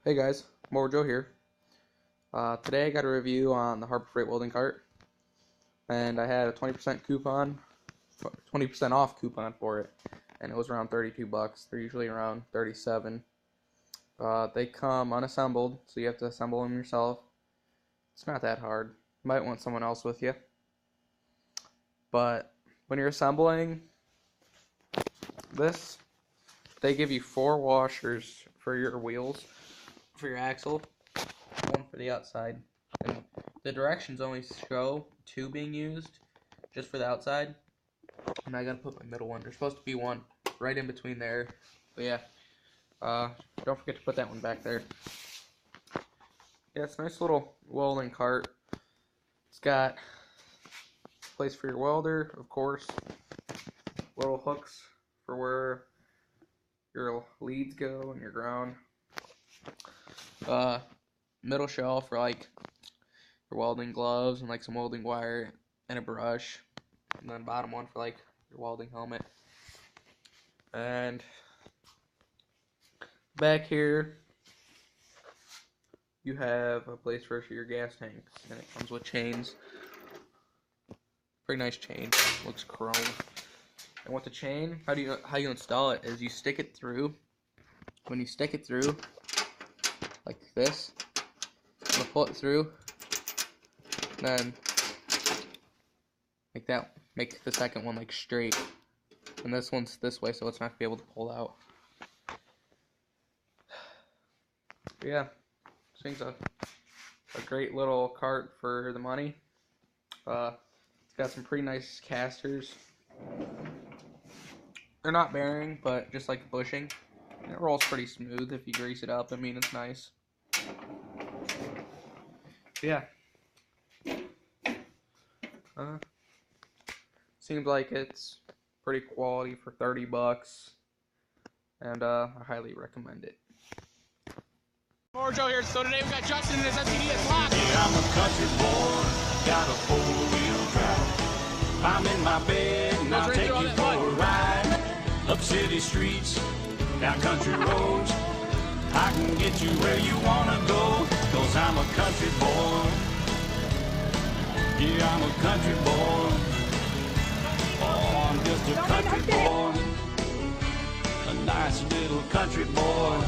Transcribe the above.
Hey guys, Mojo here. Today I got a review on the Harbor Freight welding cart, and I had a 20% coupon, 20% off coupon for it, and it was around 32 bucks. They're usually around 37. They come unassembled, so you have to assemble them yourself. It's not that hard. You might want someone else with you. But when you're assembling this, they give you 4 washers for your wheels, for your axle, one for the outside, and the directions only show 2 being used just for the outside, and I gotta put my middle one. There's supposed to be one right in between there, but yeah, don't forget to put that one back there. Yeah, it's a nice little welding cart. It's got a place for your welder, of course, little hooks for where your leads go and your ground. Middle shelf for like your welding gloves and like some welding wire and a brush, and then bottom one for like your welding helmet. And back here you have a place for your gas tanks, and it comes with chains. Pretty nice chain, looks chrome. And with the chain, how you install it is you stick it through. When you stick it through like this, you'll pull it through, then make the second one like straight, and this one's this way, so it's not gonna be able to pull out. But yeah, this thing's a great little cart for the money. It's got some pretty nice casters. They're not bearing, but just like bushing. And it rolls pretty smooth if you grease it up. I mean, it's nice. Yeah. Seems like it's pretty quality for 30 bucks. And I highly recommend it. Mojo here. So today we got Justin and his STD at locked. Yeah, I'm a country boy, got a 4-wheel drive. I'm in my bed and I'll take you for a ride. Up city streets, down country roads. I can get you where you wanna go, 'cause I'm a country boy. Yeah, I'm a country boy. Oh, I'm just a country boy. A nice little country boy.